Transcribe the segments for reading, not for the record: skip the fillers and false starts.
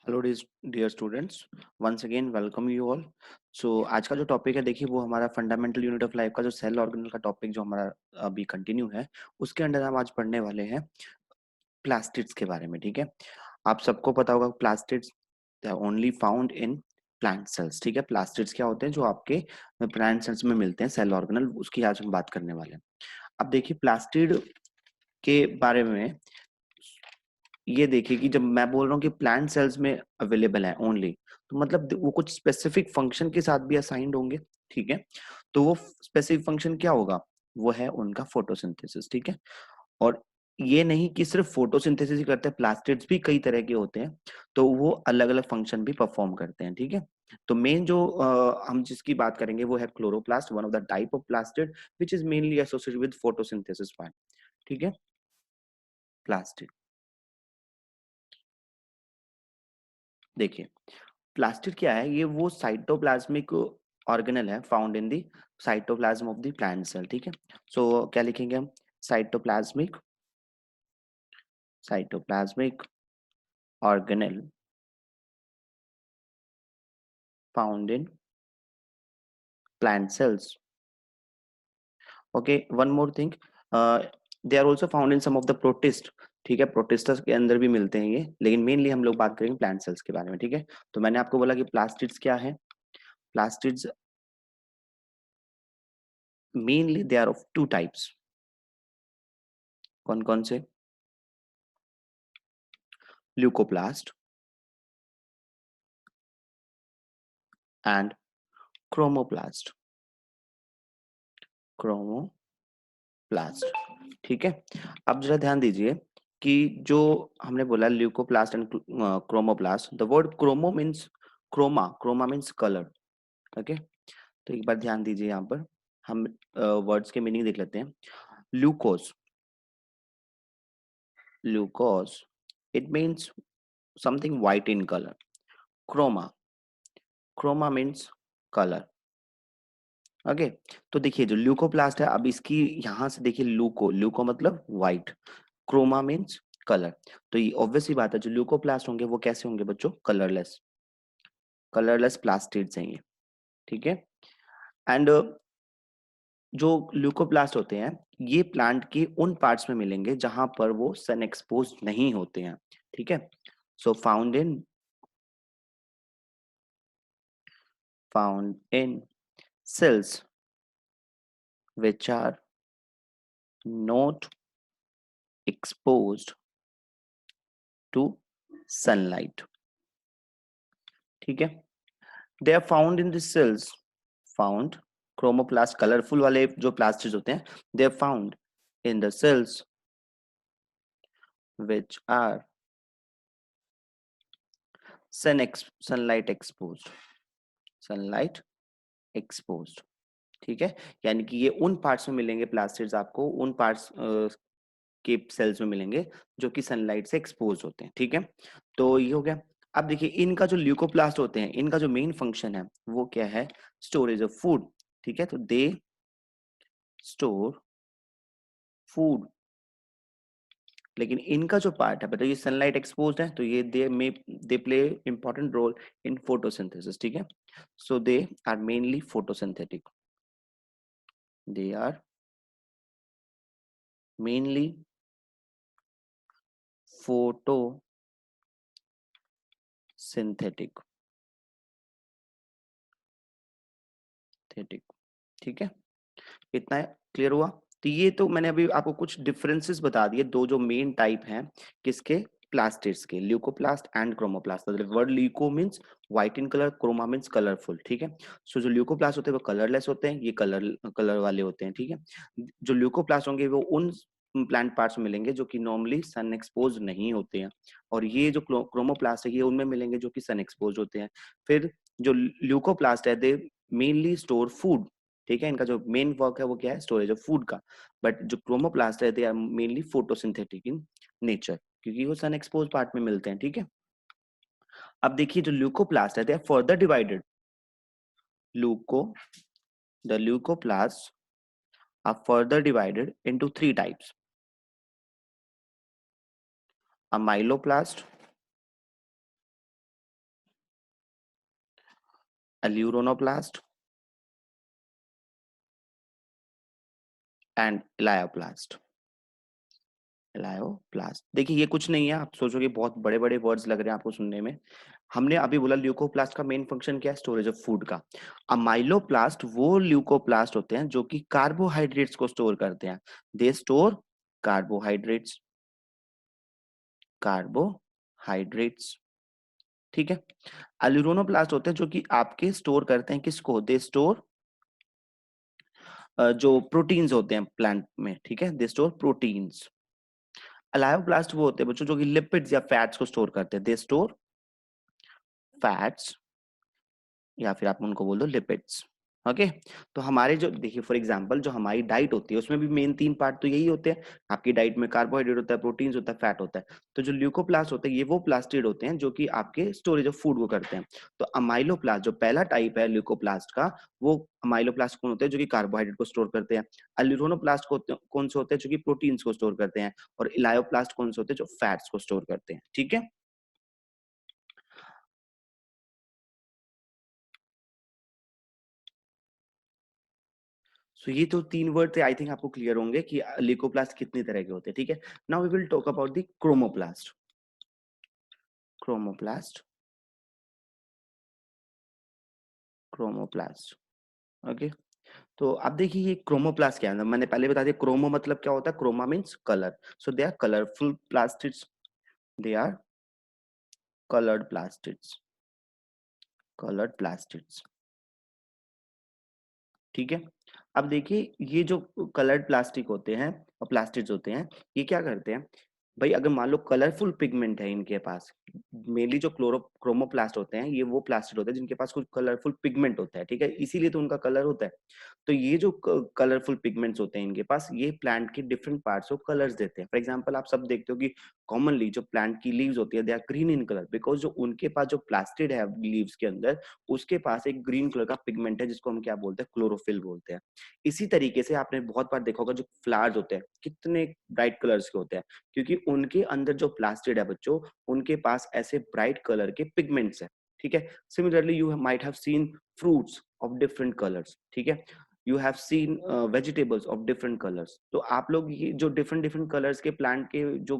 Hello dear students, once again welcome you all. So आज का जो टॉपिक है, देखिए वो हमारा फंडामेंटल यूनिट ऑफ लाइफ का जो सेल ऑर्गेनल का टॉपिक जो हमारा अभी कंटिन्यू है, उसके अंदर हम आज पढ़ने वाले हैं प्लास्टिड्स के बारे में। ठीक है, आप सबको पता होगा plastids only found in plant sales. ठीक है, प्लास्टिड्स क्या होते हैं जो आपके प्लांट सेल्स में मिलते हैं, सेल ऑर्गेनल, उसकी आज हम बात करने वाले हैं। अब देखिए प्लास्टिड के बारे में ये देखिए कि जब मैं बोल रहा हूँ कि प्लांट सेल्स में अवेलेबल है ओनली, तो मतलब वो कुछ स्पेसिफिक फंक्शन के साथ भी असाइंड होंगे। ठीक है, तो वो स्पेसिफिक फंक्शन क्या होगा? वो है उनका फोटोसिंथेसिस। ठीक है, और ये नहीं कि सिर्फ फोटोसिंथेसिस ही करते हैं, प्लास्टिड्स भी कई तरह के होते हैं, तो वो अलग अलग फंक्शन भी परफॉर्म करते हैं। ठीक है, तो मेन जो हम जिसकी बात करेंगे वो है chloroplast, one of the type of plastid which is mainly associated with photosynthesis part. ठीक है, प्लास्टिड देखिए, प्लास्टिड क्या है? ये वो साइटोप्लाज्मिक ऑर्गेनल है found in the cytoplasm of the plant cell. ठीक है, सो क्या लिखेंगे हम? Cytoplasmic cytoplasmic organelle found in plant cells. Okay, one more thing, they are also found in some of the protist. ठीक है, प्रोटिस्टस के अंदर भी मिलते हैं ये, लेकिन मेनली हम लोग बात करेंगे प्लांट सेल्स के बारे में। ठीक है, तो मैंने आपको बोला कि प्लास्टिड्स क्या है। Plastids mainly they are of two types. कौन कौन से? Leucoplast and chromoplast. क्रोमोप्लास्ट। ठीक है, अब जरा ध्यान दीजिए कि जो हमने बोला leucoplast and chromoplast, the word chromo means chroma, chroma means colour. Okay, तो एक बार ध्यान दीजिए, यहाँ पर हम वर्ड्स के मीनिंग देख लेते हैं। Leucos, leucos, it means something white in color. Chroma, chroma means colour. Okay, तो देखिए जो ल्यूकोप्लास्ट है, अब इसकी यहाँ से देखिए, लूको, लूको मतलब व्हाइट, क्रोमा मीन्स कलर। तो ये ऑब्वियस सी बात है, जो ल्यूकोप्लास्ट होंगे वो कैसे होंगे बच्चों? कलरलेस, कलरलेस प्लास्टिड्स हैं ये। ठीक है, एंड जो ल्यूकोप्लास्ट होते हैं, ये प्लांट के उन पार्ट्स में मिलेंगे जहां पर वो सन एक्सपोज नहीं होते हैं। ठीक है, so found in cells which are not exposed to sunlight. ठीक है, they are found in the cells, found, chromoplast colourful वाले जो प्लास्टिड्स होते हैं, they are found in the cells which are sunlight exposed, sunlight exposed। ठीक है, यानी कि ये उन पार्ट्स में मिलेंगे प्लास्टिड्स, आपको उन पार्ट्स के सेल्स में मिलेंगे जो कि सनलाइट से एक्सपोज होते हैं। ठीक है, तो ये हो गया। अब देखिए इनका जो ल्यूकोप्लास्ट होते हैं, इनका जो मेन फंक्शन है वो क्या है? Storage of food. ठीक है, तो दे स्टोर फूड, लेकिन इनका जो पार्ट है बेटा, ये सनलाइट एक्सपोज्ड है, तो ये they play important role in photosynthesis. ठीक है, so they are mainly photosynthetic, they are mainly photosynthetic, ठीक है, इतना क्लियर हुआ? तो ये तो मैंने अभी आपको कुछ डिफरेंसेस बता दिए, दो जो मेन टाइप हैं किसके? प्लास्टिड्स के, leucoplast and chromoplast. Word leuco means white in colour, chroma means colourful. ठीक है, सो जो ल्यूकोप्लास्ट होते हैं वो कलरलेस होते हैं, ये कलर वाले होते हैं। ठीक है, जो ल्यूकोप्लास्ट होंगे वो उन प्लांट पार्ट्स में मिलेंगे जो कि नॉर्मली सन एक्सपोज नहीं होते हैं, और ये जो क्रोमोप्लास्ट है ये उनमें मिलेंगे जो कि सन एक्सपोज होते हैं। फिर जो ल्यूकोप्लास्ट है, दे मेनली स्टोर फूड। ठीक है, इनका जो मेन वर्क है वो क्या है? स्टोरेज ऑफ फूड का। बट जो क्रोमोप्लास्ट है, they are mainly photosynthetic in nature, क्योंकि वो सन एक्सपोज पार्ट में मिलते हैं। ठीक है, अब देखिए जो ल्यूकोप्लास्ट है, they are further divided, leuco the leucoplast are further divided into three types: amyloplast, aleuronoplast and elaioplast. Elaioplast, देखिए ये कुछ नहीं है, आप सोचोगे बहुत बड़े बड़े वर्ड्स लग रहे हैं आपको सुनने में। हमने अभी बोला ल्यूकोप्लास्ट का मेन फंक्शन क्या है, स्टोरेज ऑफ फूड का। अमाइलोप्लास्ट वो ल्यूकोप्लास्ट होते हैं जो कि कार्बोहाइड्रेट्स को स्टोर करते हैं। दे स्टोर कार्बोहाइड्रेट्स, कार्बोहाइड्रेट्स, ठीक है। अल्यूरोनोप्लास्ट होते हैं जो कि आपके स्टोर करते हैं किसको, दे स्टोर जो प्रोटीन्स होते हैं प्लांट में, ठीक है, दे स्टोर प्रोटीन्स। अलायोप्लास्ट वो होते हैं बच्चों जो कि लिपिड्स या फैट्स को स्टोर करते हैं, दे स्टोर फैट्स, या फिर आप उनको बोल दो लिपिड्स। ओके, तो हमारे जो देखिए फॉर एग्जांपल जो हमारी डाइट होती है उसमें भी मेन तीन पार्ट तो यही होते हैं। आपकी डाइट में कार्बोहाइड्रेट होता है, प्रोटीन्स होता है, फैट होता है। तो जो ल्यूकोप्लास्ट होते हैं ये वो प्लास्टिड होते हैं जो कि आपके स्टोरेज ऑफ फूड को करते हैं। तो अमाइलोप्लास्ट जो पहला टाइप है ल्यूकोप्लास्ट का, वो अमाइलोप्लास्ट कौन होते हैं जो कि कार्बोहाइड्रेट को स्टोर करते हैं। अल्यूरोनोप्लास्ट कौन से होते हैं जो कि प्रोटीन्स को स्टोर करते हैं। और इलायोप्लास्ट कौन से होते हैं जो फैट्स को स्टोर करते हैं, ठीक है। सो ये तो तीन वर्ड थे, आई थिंक आपको क्लियर होंगे कि ल्यूकोप्लास्ट कितनी तरह के होते हैं, ठीक है। Now we will talk about the chromoplast. Chromoplast, chromoplast, okay. तो अब देखिए ये क्रोमोप्लास्ट क्या है, मैंने पहले बता दिया क्रोमो मतलब क्या होता है, chroma means colour. So they are colourful plastids, they are coloured plastids, coloured plastids, ठीक है। अब देखिए ये जो कलर्ड प्लास्टिक होते हैं और प्लास्टिड्स होते हैं, ये क्या करते हैं भाई, अगर मान लो कलरफुल पिगमेंट है इनके पास, मेनली जो क्रोमोप्लास्ट होते हैं ये वो प्लास्टिड होते हैं जिनके पास कुछ कलरफुल पिगमेंट होता है, ठीक है, इसीलिए तो उनका कलर होता है। तो ये जो कलरफुल पिगमेंट्स होते हैं इनके पास, ये प्लांट के डिफरेंट पार्ट्स को कलर्स देते हैं। फॉर एग्जांपल आप सब देखते हो कि कॉमनली जो प्लांट की लीव्स होती है they are green in colour, because जो उनके पास जो प्लास्टिड है लीव्स के अंदर, उसके पास एक ग्रीन कलर का पिगमेंट है जिसको हम क्या बोलते हैं, क्लोरोफिल बोलते हैं। इसी तरीके से आपने बहुत बार देखा होगा जो फ्लावर्स होते हैं कितने ब्राइट कलर्स के होते हैं, क्योंकि उनके अंदर जो प्लास्टिड है बच्चों, उनके पास ऐसे ब्राइट कलर के पिगमेंट्स है, ठीक है। Similarly you might have seen fruits of different colours, ठीक है। You have seen vegetables of different colours. तो आप लोग ये जो डिफरेंट डिफरेंट कलर्स के प्लांट के जो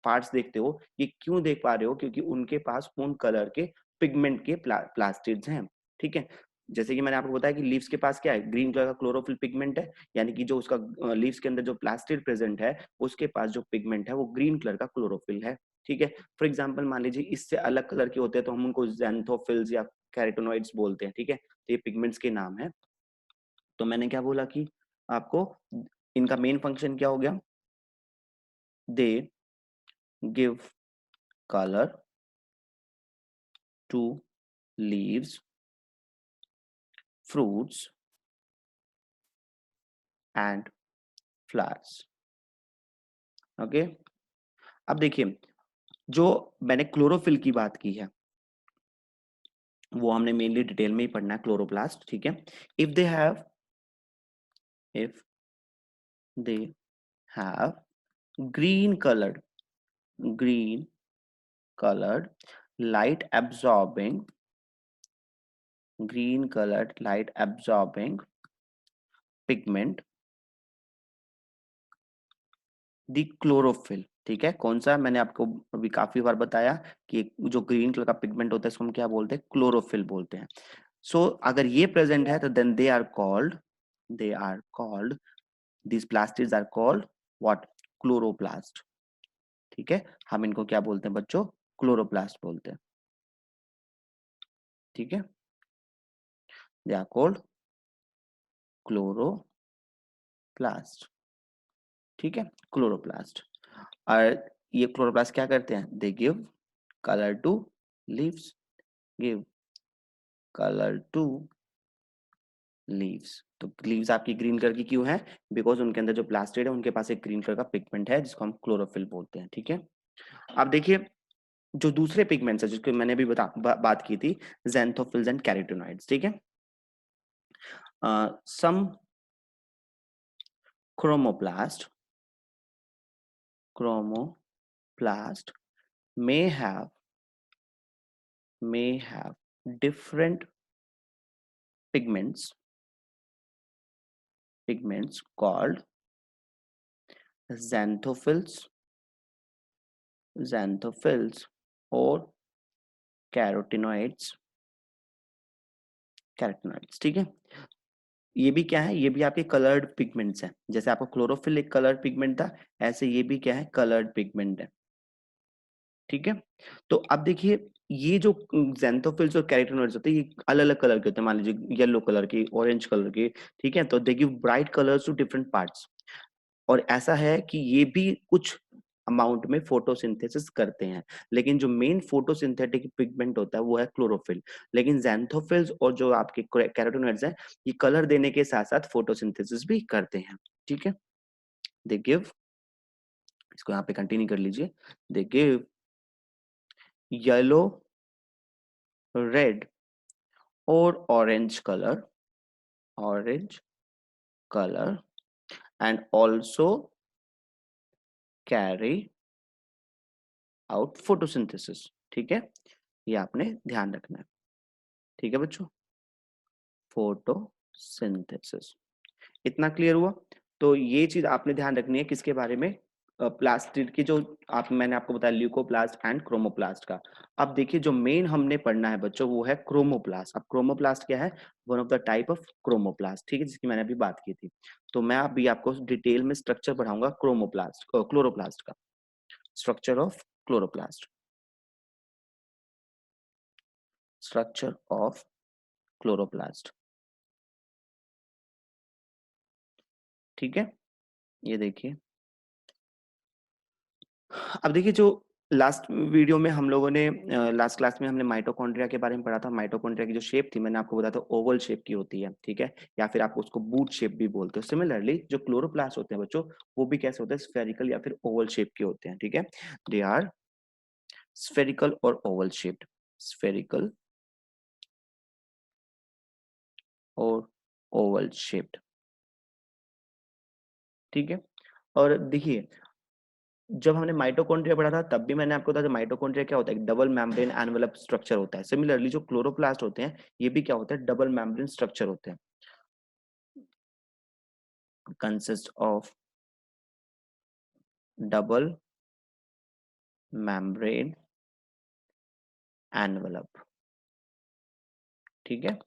पार्ट्स देखते हो, ये क्यों देख पा रहे हो, क्योंकि उनके पास उन कलर के पिगमेंट के प्लास्टिड्स हैं, ठीक है। जैसे कि मैंने आपको बताया कि लीव्स के पास क्या है, ग्रीन कलर का क्लोरोफिल पिगमेंट है, यानी कि जो उसका लीव्स के अंदर जो प्लास्टिड प्रेजेंट है उसके पास जो पिगमेंट है वो ग्रीन कलर का क्लोरोफिल है, ठीक है। फॉर एग्जांपल मान लीजिए इससे अलग कलर के होते हैं तो हम उनको ज़ैंथोफिल्स या कैरोटीनॉइड्स बोलते हैं, ठीक है। तो ये पिगमेंट्स के नाम है। तो मैंने क्या बोला कि आपको इनका मेन फंक्शन क्या हो गया, they give colour to leaves, fruits and flowers, okay. अब देखिए जो मैंने क्लोरोफिल की बात की है वो हमने मेनली डिटेल में ही पढ़ना है, क्लोरोप्लास्ट, ठीक है। If they have, if they have green colored, green colored light absorbing, green colored light absorbing pigment, the chlorophyll, ठीक है। कौन सा, मैंने आपको अभी काफी बार बताया कि जो ग्रीन कलर का पिगमेंट होता है इसको हम क्या बोलते हैं, क्लोरोफिल बोलते हैं। सो अगर ये प्रेजेंट है तो then they are called this plastids are called what, chloroplast, ठीक है। हम इनको क्या बोलते हैं बच्चों, क्लोरोप्लास्ट बोलते हैं, ठीक है। दे आर कॉल्ड क्लोरोप्लास्ट, ठीक है, क्लोरोप्लास्ट। और ये क्लोरोप्लास्ट क्या करते हैं, they give colour to leaves, give colour to leaves. तो लीव्स आपकी ग्रीन कलर की क्यों है, बिकॉज उनके अंदर जो प्लास्टिड है उनके पास एक ग्रीन कलर का पिगमेंट है जिसको हम क्लोरोफिल बोलते हैं, ठीक है। अब देखिए जो दूसरे पिगमेंट्स है जिसको मैंने अभी बात की थी, ज़ैंथोफिल्स एंड कैरोटीनॉइड्स, ठीक है। Some chromoplast, chromoplast may have different pigments called xanthophylls or carotenoids, ठीक है। ये भी क्या है, ये भी आपके कलर्ड पिगमेंट्स हैं। जैसे आपको क्लोरोफिल एक कलर्ड पिगमेंट था, ऐसे ये भी क्या है, कलर्ड पिगमेंट है, ठीक है। तो अब देखिए, ये जो xanthophyls और कैरोटेनॉइड्स होते हैं, ये अलग अलग कलर के होते हैं। मान लीजिए येलो कलर के, ऑरेंज कलर के, ठीक है। तो they give bright colours to different parts. और ऐसा है कि ये भी कुछ अमाउंट में फोटोसिंथेसिस करते हैं, लेकिन जो मेन फोटोसिंथेटिक पिगमेंट होता है वो है क्लोरोफिल। लेकिन xanthophylls और जो आपके कैरोटेनॉइड्स हैं, ये कलर देने के साथ साथ फोटोसिंथेसिस भी करते हैं, ठीक है। दे गिव, इसको यहाँ पे कंटिन्यू कर लीजिए, दे गिव येलो, रेड और orange color and also carry out photosynthesis, ठीक है। ये आपने ध्यान रखना है, ठीक है बच्चों। फोटोसिंथेसिस, इतना क्लियर हुआ। तो ये चीज आपने ध्यान रखनी है किसके बारे में, प्लास्टिड की, जो मैंने आपको बताया ल्यूकोप्लास्ट एंड क्रोमोप्लास्ट का। अब देखिए, जो मेन हमने पढ़ना है बच्चों वो है क्रोमोप्लास्ट। अब क्रोमोप्लास्ट क्या है, one of the type of chromoplast, ठीक है, जिसकी मैंने अभी बात की थी। तो मैं अभी आपको डिटेल में स्ट्रक्चर पढ़ाऊंगा क्लोरोप्लास्ट का, structure of chloroplast, structure of chloroplast, ठीक है। ये देखिए, अब देखिए, जो लास्ट वीडियो में हम लोगों ने, लास्ट क्लास में हमने माइटोकॉन्ड्रिया के बारे में पढ़ा था। माइटोकॉन्ड्रिया की जो शेप थी, मैंने आपको बताया था ओवल शेप की होती है, ठीक है, या फिर आप उसको बूट शेप भी बोलते हो। सिमिलरली जो क्लोरोप्लास्ट होते हैं बच्चों, वो भी कैसे होते हैं, स्फेरिकल या फिर ओवल शेप के होते हैं, ठीक है। दे आर स्फेरिकल और ओवल शेप्ड, स्फेरिकल और ओवल शेप्ड, ठीक है। और देखिए, जब हमने माइटोकॉन्ड्रिया पढ़ा था तब भी मैंने आपको बताया माइटोकॉन्ड्रिया क्या होता है, डबल मेम्ब्रेन एनवेलप स्ट्रक्चर होता है। सिमिलरली जो क्लोरोप्लास्ट होते हैं, ये भी क्या होता है, डबल मेम्ब्रेन स्ट्रक्चर होते हैं, consist of double membrane envelope, ठीक है।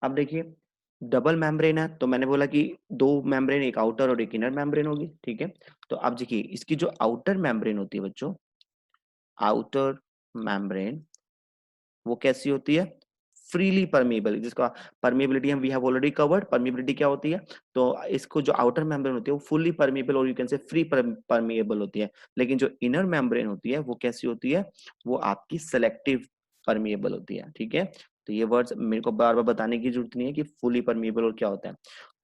अब देखिए, डबल मेम्ब्रेन है तो मैंने बोला कि दो मेम्ब्रेन, एक आउटर और एक इनर मेम्ब्रेन होगी, ठीक है। तो अब देखिए, इसकी जो आउटर मेम्ब्रेन होती है बच्चों, आउटर मेम्ब्रेन, वो कैसी होती है, फ्रीली परमेबल, जिसका परमेबिलिटी हम we have already covered. Permeability क्या होती है, तो इसको जो आउटर मेम्ब्रेन होती है वो फुल्ली परमेबल और you can say free permeable होती है। लेकिन जो इनर मेम्ब्रेन होती है वो कैसी होती है, वो आपकी सेलेक्टिव परमेबल होती है, ठीक है। तो ये वर्ड्स मेरे को बार बार बताने की जरूरत नहीं है कि फुली परमेबल और क्या होता है।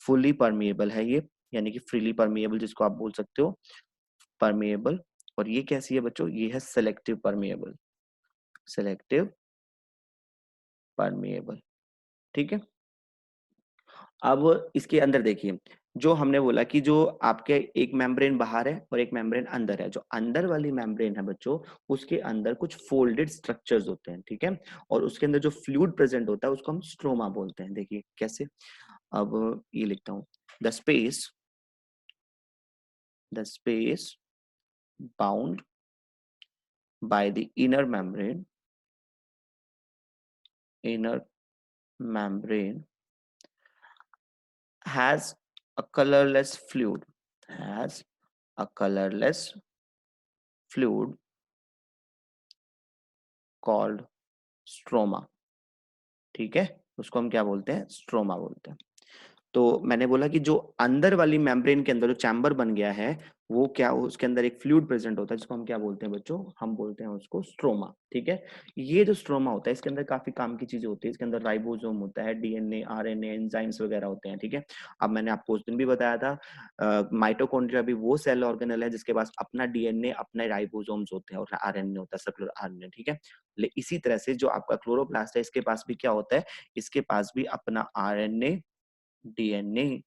फुली परमेबल है ये, यानी कि फ्रीली परमेबल जिसको आप बोल सकते हो, परमेबल। और ये कैसी है बच्चों, ये है सेलेक्टिव परमेबल, सेलेक्टिव परमेबल, ठीक है। अब इसके अंदर देखिए, जो हमने बोला कि जो आपके एक मेम्ब्रेन बाहर है और एक मेम्ब्रेन अंदर है। जो अंदर वाली मेम्ब्रेन है बच्चों, उसके अंदर कुछ फोल्डेड स्ट्रक्चर्स होते हैं, ठीक है। और उसके अंदर जो फ्लूइड प्रेजेंट होता है उसको हम स्ट्रोमा बोलते हैं। देखिए कैसे, अब ये लिखता हूं, the space the space bound by the inner membrane has a colorless has a colorless fluid called stroma, ठीक है। उसको हम क्या बोलते हैं, स्ट्रोमा बोलते हैं। तो मैंने बोला कि जो अंदर वाली मेम्ब्रेन के अंदर जो चैम्बर बन गया है, वो क्या, उसके अंदर एक फ्लूइड प्रेजेंट होता है जिसको हम क्या बोलते हैं बच्चों, हम बोलते हैं उसको स्ट्रोमा, ठीक है। ये जो स्ट्रोमा होता है, इसके अंदर काफी काम की चीजें होती है। इसके अंदर राइबोसोम होता है, डीएनए, आरएनए, एंजाइम्स वगैरह होते हैं, ठीक है। अब मैंने आपको उस दिन भी बताया था, माइटोकॉन्ड्रिया भी वो सेल ऑर्गेनल है जिसके पास अपना डीएनए, अपने राइबोसोम्स होते हैं और आरएनए होता है, सर्कुलर आरएनए, ठीक है। इसी तरह से जो आपका क्लोरोप्लास्ट है, इसके पास भी क्या होता है, इसके पास भी अपना आरएनए, डीएनए,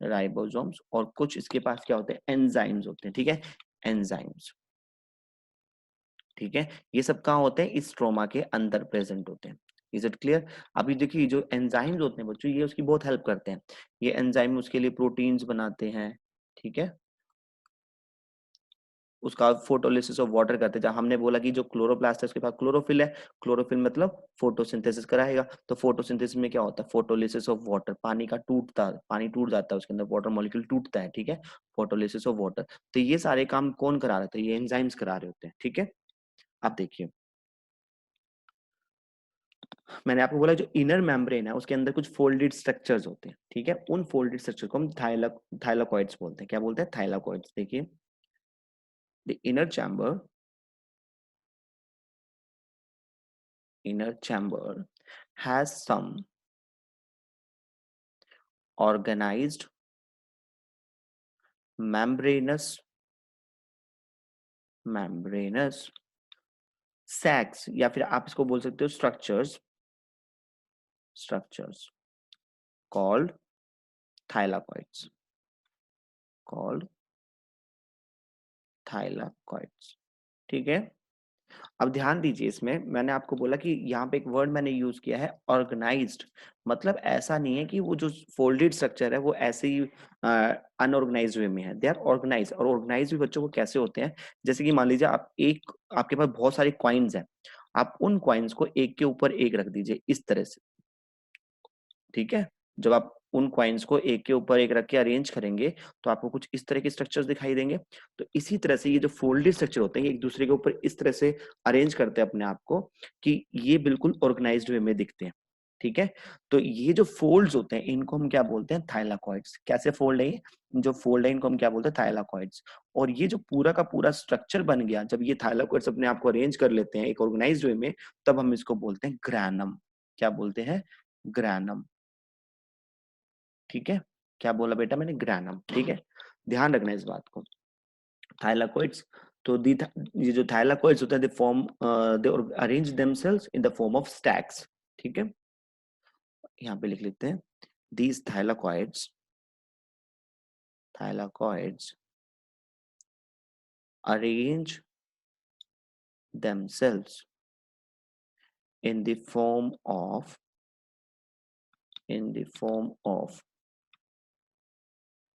राइबोसोम्स और कुछ इसके पास क्या होते हैं, एंजाइम्स होते हैं, ठीक है, एंजाइम्स, ठीक है। ये सब कहाँ होते हैं, इस स्ट्रोमा के अंदर प्रेजेंट होते हैं। Is it clear? अभी देखिए जो एंजाइम्स होते हैं बच्चों, ये उसकी बहुत हेल्प करते हैं। ये एंजाइम उसके लिए प्रोटीन्स बनाते हैं, ठीक है, उसका फोटोलिसिस ऑफ वाटर करते हैं। जहाँ हमने बोला कि जो क्लोरोप्लास्ट है उसके पास क्लोरोफिल है, क्लोरोफिल मतलब फोटोसिंथेसिस कराएगा। तो फोटोसिंथेसिस में क्या होता है? फोटोलिसिस ऑफ वाटर, पानी का टूटता, पानी टूट जाता है उसके अंदर, वाटर मॉलिक्यूल टूटता है, ठीक है, फोटोलिसिस ऑफ वाटर। तो ये सारे काम कौन करा रहे थे? ये एंजाइम्स करा रहे होते हैं, ठीक है। आप देखिए, मैंने आपको बोला जो इनर मेम्ब्रेन है उसके अंदर कुछ फोल्डेड स्ट्रक्चर्स होते हैं, ठीक है, उन फोल्डेड स्ट्रक्चर को हम थाइलाकॉइड्स बोलते हैं। क्या बोलते हैं? थाइलाकॉइड्स। देखिए, the inner chamber has some organized membranous sacs, या फिर आप इसको बोल सकते हो structures called thylakoids, called thylakoids, ठीक है। अब ध्यान दीजिए, इसमें मैंने आपको बोला कि यहाँ पे एक वर्ड मैंने यूज किया है ऑर्गेनाइज्ड। मतलब ऐसा नहीं है कि वो जो फोल्डेड स्ट्रक्चर है वो ऐसे ही अनऑर्गेनाइज्ड वे में है, दे आर ऑर्गेनाइज। और ऑर्गेनाइज भी बच्चों को कैसे होते हैं? जैसे कि मान लीजिए आपके पास बहुत सारे कॉइन्स हैं, आप उन कॉइन्स को एक के ऊपर एक रख दीजिए इस तरह से, ठीक है। जब आप उन कॉइन्स को एक के ऊपर एक रख के अरेंज करेंगे तो आपको कुछ इस तरह के स्ट्रक्चर्स दिखाई देंगे। तो इसी तरह से ये जो फोल्डेड स्ट्रक्चर होते हैं ये एक दूसरे के ऊपर इस तरह से अरेंज करते हैं अपने आप को कि ये बिल्कुल ऑर्गेनाइज्ड वे में दिखते हैं, ठीक है। तो ये जो फोल्ड्स होते हैं इनको हम क्या बोलते हैं? थाइलाकॉइड्स। कैसे फोल्ड है ये? जो फोल्ड है इनको हम क्या बोलते हैं? थाइलाकॉइड्स। और ये जो पूरा का पूरा स्ट्रक्चर बन गया, जब ये थाइलाकॉइड्स अपने आप को अरेंज कर लेते हैं एक ऑर्गेनाइज्ड वे में, तब हम इसको बोलते हैं ग्रैनम। क्या बोलते हैं? ग्रैनम, ठीक है। क्या बोला बेटा मैंने? ग्रैनम, ठीक है। ध्यान रखना इस बात को। थाइलाकॉइड्स, तो ये जो थाइलाकॉइड्स होते हैं they arrange themselves in the form of stacks, ठीक है। यहाँ पे लिख लेते हैं, these thylakoids arrange themselves in the form of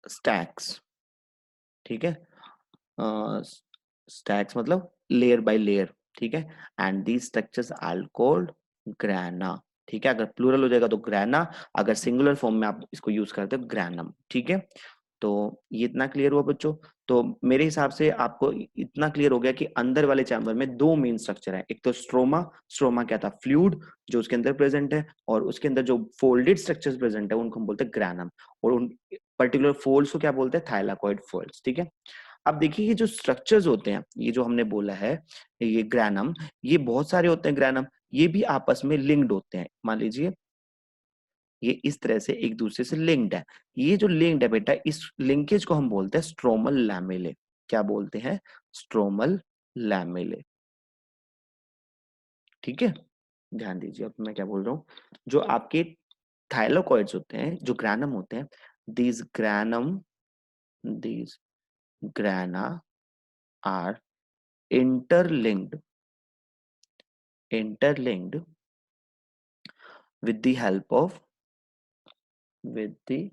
stacks, ठीक है। स्टैक्स मतलब लेयर बाय लेयर, ठीक है। And these structures are called grana, ठीक है। अगर प्लूरल हो जाएगा तो ग्राना, अगर सिंगुलर फॉर्म में आप इसको यूज करते हो ग्रैनम, ठीक है। तो ये इतना क्लियर हुआ बच्चों। तो मेरे हिसाब से आपको इतना क्लियर हो गया कि अंदर वाले चैम्बर में दो मेन स्ट्रक्चर है। एक तो स्ट्रोमा, स्ट्रोमा क्या था? फ्लूइड जो उसके अंदर प्रेजेंट है, और उसके अंदर जो फोल्डेड स्ट्रक्चर्स प्रेजेंट है उनको हम बोलते हैं ग्रैनम। और उन पर्टिकुलर फोल्ड्स को क्या बोलते हैं? थाइलाकॉइड फोल्ड्स, ठीक है। अब देखिए ये जो स्ट्रक्चर्स होते हैं, ये जो हमने बोला है, ये ग्रैनम, ये बहुत सारे होते हैं ग्रैनम, ये भी आपस में लिंक्ड होते हैं। मान लीजिए ये इस तरह से एक दूसरे से लिंक्ड है। ये जो लिंक्ड है बेटा, इस लिंकेज को हम बोलते हैं स्ट्रोमल लैमेले। क्या बोलते हैं? स्ट्रोमल लैमेले, ठीक है। ध्यान दीजिए अब मैं क्या बोल रहा हूँ। जो आपके थाइलाकॉइड्स होते हैं, जो ग्रैनम होते हैं, these granum these grana are interlinked interlinked with the help of with the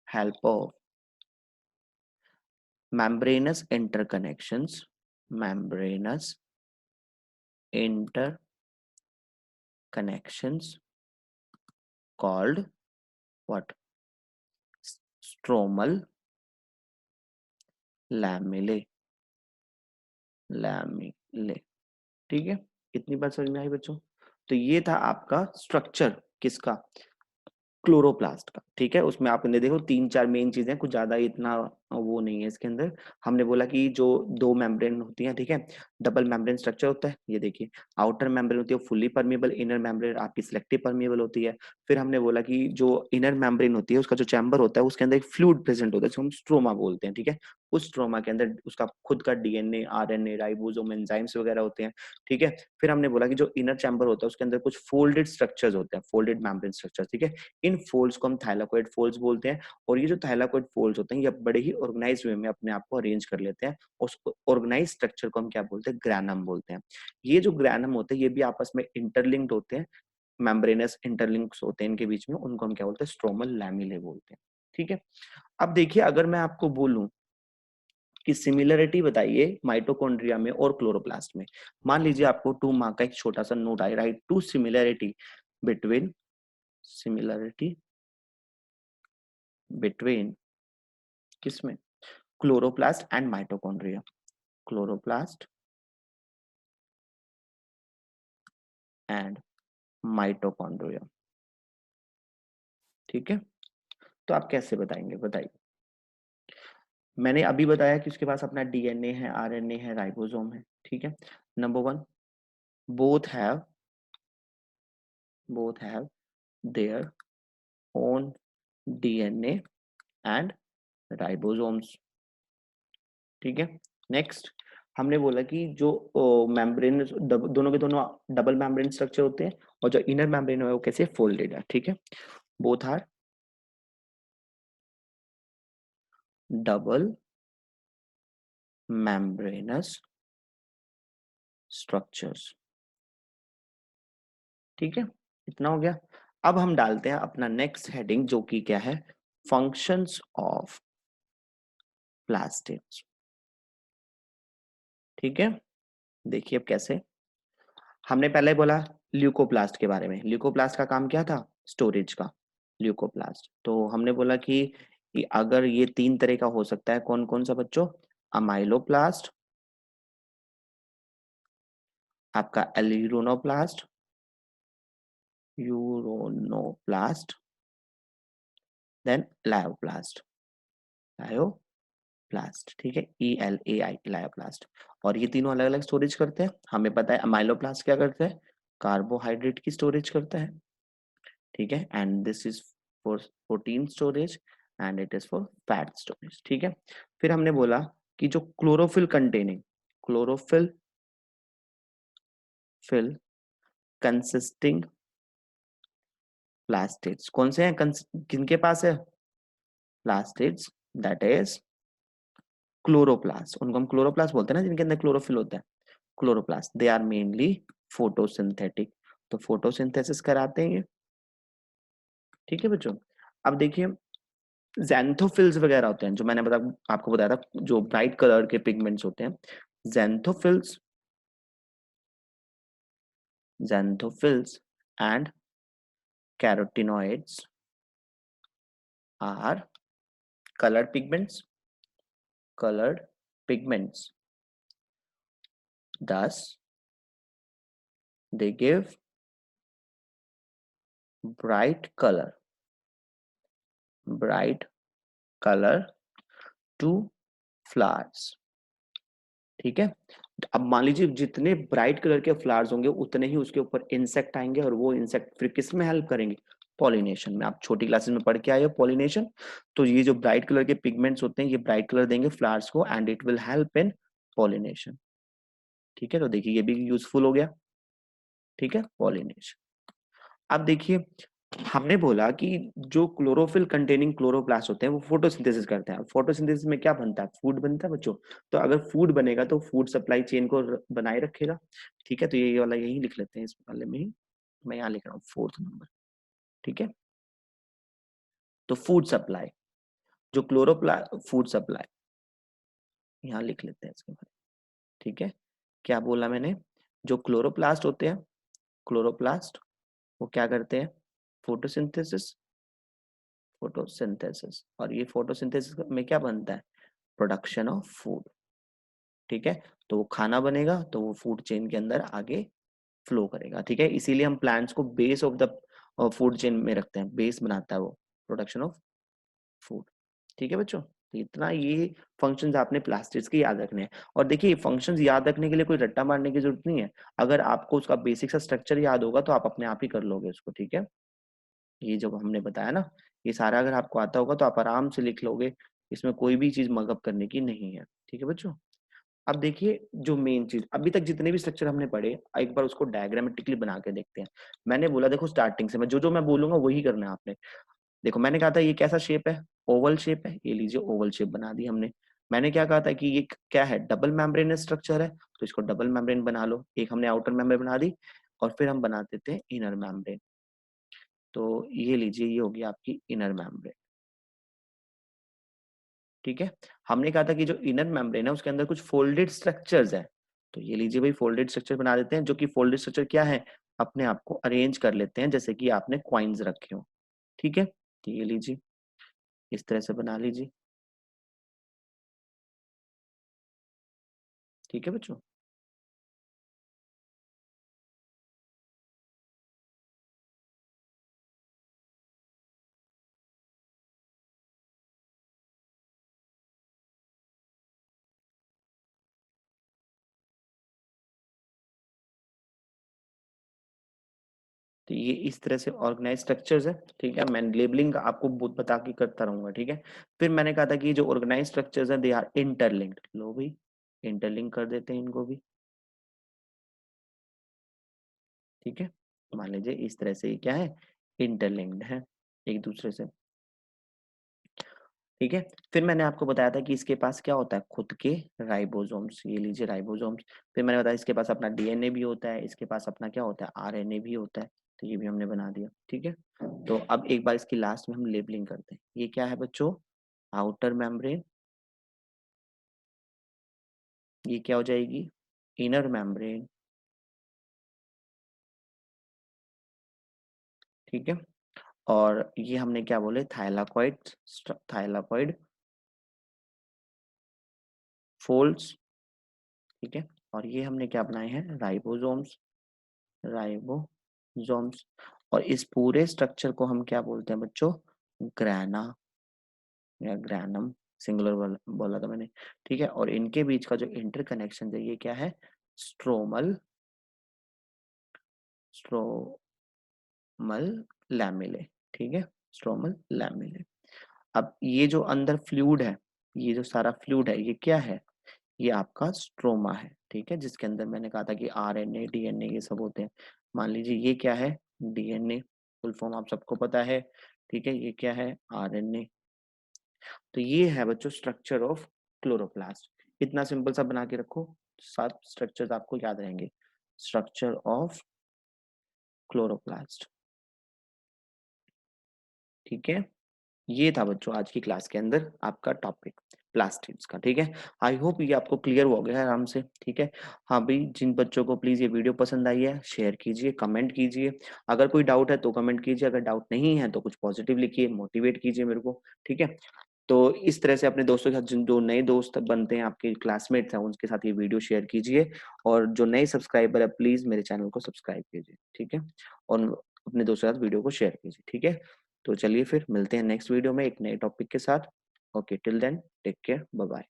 help of membranous interconnections, membranous interconnections called what? Stromal lamellae, lamellae, ठीक है। इतनी बात समझ में आई बच्चों? तो ये था आपका स्ट्रक्चर किसका? क्लोरोप्लास्ट का, ठीक है। उसमें आपने देखो तीन चार मेन चीजें, कुछ ज्यादा इतना वो नहीं है इसके अंदर। हमने बोला कि जो दो मेम्ब्रेन होती है, ठीक है, डबल मेम्ब्रेन स्ट्रक्चर होता है। ये देखिए, आउटर मेम्ब्रेन होती है फुल्ली परमेबल, इनर मेम्ब्रेन आपकी सिलेक्टिव परमेबल होती है। फिर हमने बोला कि जो इनर मेम्ब्रेन होती है उसका जो चैम्बर होता है उसके अंदर एक फ्लूइड प्रेजेंट होता है जिसको हम स्ट्रोमा बोलते हैं, ठीक है। उस स्ट्रोमा के अंदर उसका खुद का डीएनए, आरएनए, राइबोसोम, एंजाइम्स वगैरह होते हैं, ठीक है। फिर हमने बोला कि जो इनर चैम्बर होता है उसके अंदर कुछ फोल्डेड स्ट्रक्चर्स होते हैं, फोल्डेड मेम्ब्रेन स्ट्रक्चर्स, ठीक है। इन फोल्ड्स को हम थाइलाकॉइड फोल्ड्स बोलते हैं। और ये जो थाइलाकॉइड फोल्ड्स होते हैं ये बड़े ही ऑर्गेनाइज वे में अपने आप को अरेंज कर लेते हैं। उस ऑर्गेनाइज स्ट्रक्चर को हम क्या बोलते हैं? ग्रैनम बोलते हैं। ये जो ग्रैनम होते हैं ये भी आपस में इंटरलिंक्ड होते हैं। मेम्ब्रेनस इंटरलिंक्स होते हैं इनके बीच में, उनको हम क्या बोलते हैं, स्ट्रोमल लैमिले बोलते हैं। ठीक है, अब देखिए अगर मैं आपको बोलूं कि सिमिलरिटी बताइए माइटोकॉन्ड्रिया में और क्लोरोप्लास्ट में, मान लीजिए आपको 2 मार्क का एक छोटा सा note I, write two similarity between similarity between किसमें, chloroplast and mitochondria, chloroplast and mitochondria. ठीक है, तो आप कैसे बताएंगे, बताइए। मैंने अभी बताया कि उसके पास अपना डीएनए है, आरएनए है, राइबोसोम है। ठीक है, number 1, both have their own DNA and ribosomes. ठीक है, नेक्स्ट हमने बोला कि जो मेम्ब्रेन दोनों के दोनों डबल मेम्ब्रेन स्ट्रक्चर होते हैं, और जो इनर मेम्ब्रेन है वो कैसे फोल्डेड है। ठीक है, both are double membranous structures। ठीक है, इतना हो गया। अब हम डालते हैं अपना नेक्स्ट हेडिंग, जो कि क्या है, फंक्शंस ऑफ प्लास्टिड्स। ठीक है, देखिए अब कैसे। हमने पहले बोला ल्यूकोप्लास्ट के बारे में, ल्यूकोप्लास्ट का काम क्या था, स्टोरेज का। ल्यूकोप्लास्ट तो हमने बोला कि अगर ये 3 तरह का हो सकता है, कौन कौन सा बच्चों, अमाइलोप्लास्ट, आपका एलिरोनोप्लास्ट, यूरोनोप्लास्ट, देन लायोप्लास्ट, लायोप्लास्ट। ठीक है, ELAI, लायोप्लास्ट। और ये तीनों अलग अलग स्टोरेज करते हैं। हमें पता है अमाइलोप्लास्ट क्या करते हैं, कार्बोहाइड्रेट की स्टोरेज करता है। ठीक है, and this is for protein storage and it is for fat storage. ठीक है, फिर हमने बोला कि जो क्लोरोफिल फिल कंसिस्टिंग प्लास्टिड्स कौन से हैं, किनके पास है, प्लास्टिड्स, दैट इज क्लोरोप्लास्ट, उनको हम क्लोरोप्लास्ट बोलते हैं ना, जिनके अंदर क्लोरोफिल होता है, chloroplast. They are mainly photosynthetic, तो फोटोसिंथेसिस कराते हैं ये। ठीक है बच्चों, अब देखिए ज़ैंथोफिल्स वगैरह होते हैं, जो मैंने आपको बताया था, जो ब्राइट कलर के पिगमेंट्स होते हैं, xanthophylls xanthophylls and carotenoids are colored pigments colored pigments, thus they give bright color to flowers। ठीक है, तो अब मान लीजिए जितने ब्राइट कलर के फ्लावर्स होंगे उतने ही उसके ऊपर इंसेक्ट आएंगे, और वो इंसेक्ट फिर किस में हेल्प करेंगे, पॉलिनेशन में। आप छोटी क्लासेस में पढ़ के आए हो पॉलिनेशन, तो ये जो ब्राइट कलर के पिगमेंट्स होते हैं ये ब्राइट कलर देंगे फ्लावर्स को, and it will help in pollination. ठीक है, तो देखिए ये भी यूजफुल हो गया। ठीक है, पॉलिनेशन। अब देखिए हमने बोला कि जो क्लोरोफिल कंटेनिंग क्लोरोप्लास्ट होते हैं वो फोटोसिंथेसिस करते हैं। फोटोसिंथेसिस में क्या बनता है, फूड बनता है बच्चों। तो अगर फूड बनेगा तो फूड सप्लाई चेन को बनाए रखेगा। ठीक है, तो ये वाला यही लिख लेते हैं, इस वाले में ही मैं यहाँ लिख रहा हूँ 4th नंबर। ठीक है, तो फूड सप्लाई, जो क्लोरोप्ला फूड सप्लाई यहाँ लिख लेते हैं इसके बारे में। ठीक है, क्या बोला मैंने, जो क्लोरोप्लास्ट होते हैं, क्लोरोप्लास्ट वो क्या करते हैं, फोटोसिंथेसिस, और ये फोटोसिंथेसिस में क्या बनता है, प्रोडक्शन ऑफ फूड। ठीक है, तो वो खाना बनेगा तो वो फूड चेन के अंदर आगे फ्लो करेगा। ठीक है, इसीलिए हम प्लांट्स को base of the food chain में रखते हैं, बेस बनाता है वो प्रोडक्शन ऑफ फूड। ठीक है बच्चों, तो इतना ये फंक्शंस आपने प्लास्टिड्स के याद रखने हैं। और देखिए फंक्शंस याद रखने के लिए कोई रट्टा मारने की जरूरत नहीं है, अगर आपको उसका बेसिक सा स्ट्रक्चर याद होगा तो आप अपने आप ही कर लोगे उसको। ठीक है, ये जो हमने बताया ना, ये सारा अगर आपको आता होगा तो आप आराम से लिख लोगे, इसमें कोई भी चीज मगअप करने की नहीं है। ठीक है बच्चों, अब देखिए जो मेन चीज अभी तक जितने भी स्ट्रक्चर हमने पढ़े, एक बार उसको डायग्रामेटिकली बना के देखते हैं। मैंने बोला देखो स्टार्टिंग से मैं जो जो मैं बोलूंगा वही करना है आपने। देखो मैंने कहा था ये कैसा शेप है, ओवल शेप है, ये लीजिए ओवल शेप बना दी हमने। मैंने क्या कहा था कि ये क्या है, डबल मेम्ब्रेन स्ट्रक्चर है, तो इसको डबल मेम्ब्रेन बना लो। एक हमने आउटर मेम्ब्रेन बना दी, और फिर हम बना देते हैं इनर मेम्ब्रेन। तो ये लीजिए, ये होगी आपकी इनर मेम्ब्रेन। ठीक है, हमने कहा था कि जो इनर मेम्ब्रेन है उसके अंदर कुछ फोल्डेड स्ट्रक्चर्स है, तो ये लीजिए भाई फोल्डेड स्ट्रक्चर बना देते हैं, जो कि फोल्डेड स्ट्रक्चर क्या है, अपने आप को अरेंज कर लेते हैं जैसे कि आपने क्वाइंस रखे हो। ठीक है, तो ये लीजिए इस तरह से बना लीजिए। ठीक है बच्चों, तो ये इस तरह से ऑर्गेनाइज स्ट्रक्चर्स है। ठीक है, मैं लेबलिंग आपको बहुत बता के करता रहूंगा। ठीक है, फिर मैंने कहा था कि जो ऑर्गेनाइज स्ट्रक्चर्स है दे आर इंटरलिंक्ड, लो भाई इंटरलिंक कर देते हैं इनको भी। ठीक है, मान लीजिए इस तरह से ये क्या है, इंटरलिंक्ड है एक दूसरे से। ठीक है, फिर मैंने आपको बताया था कि इसके पास क्या होता है, खुद के राइबोसोम्स, ये लीजिए राइबोसोम्स। फिर मैंने बताया इसके पास अपना डीएनए भी होता है, इसके पास अपना क्या होता है, आरएनए भी होता है, तो ये भी हमने बना दिया। ठीक है, तो अब एक बार इसकी लास्ट में हम लेबलिंग करते हैं। ये क्या है बच्चों, आउटर मेम्ब्रेन, ये क्या हो जाएगी, इनर मेम्ब्रेन। ठीक है, और ये हमने क्या बोले, थाइलाकॉइड, थाइलाकॉइड फोल्ड्स। ठीक है, और ये हमने क्या बनाए हैं, राइबोसोम्स, राइबोसोम्स। और इस पूरे स्ट्रक्चर को हम क्या बोलते हैं बच्चों, ग्राना या ग्रैनम, सिंगुलर बोला था मैंने। ठीक है, और इनके बीच का जो इंटरकनेक्शन है ये क्या है, स्ट्रोमल, स्ट्रोमल लैमेले। ठीक है, स्ट्रोमल लैमेले। अब ये जो अंदर फ्लूइड है, ये जो सारा फ्लूइड है ये क्या है, ये आपका स्ट्रोमा है। ठीक है, जिसके अंदर मैंने कहा था कि आरएनए डीएनए ये सब होते हैं। मान लीजिए ये क्या है, डीएनए, फुल फॉर्म आप सबको पता है। ठीक है, ये क्या है, आरएनए। तो ये है बच्चों स्ट्रक्चर ऑफ क्लोरोप्लास्ट। इतना सिंपल सा बना के रखो, सात स्ट्रक्चर्स आपको याद रहेंगे। Structure of chloroplast. ठीक है, ये था बच्चों आज की क्लास के अंदर आपका टॉपिक प्लास्टिड्स का। ठीक है, आई होप ये आपको क्लियर हो गया है आराम से। ठीक है, हाँ भाई, जिन बच्चों को प्लीज ये वीडियो पसंद आई है शेयर कीजिए, कमेंट कीजिए। अगर कोई डाउट है तो कमेंट कीजिए, अगर डाउट नहीं है तो कुछ पॉजिटिव लिखिए, मोटिवेट कीजिए मेरे को। ठीक है, तो इस तरह से अपने दोस्तों के साथ, जिन जो नए दोस्त बनते हैं आपके क्लासमेट्स हैं उनके साथ ये वीडियो शेयर कीजिए। और जो नए सब्सक्राइबर है प्लीज मेरे चैनल को सब्सक्राइब कीजिए। ठीक है, और अपने दोस्तों के साथ वीडियो को शेयर कीजिए। ठीक है, तो चलिए फिर मिलते हैं नेक्स्ट वीडियो में एक नए टॉपिक के साथ। Okay, till then take care, bye bye.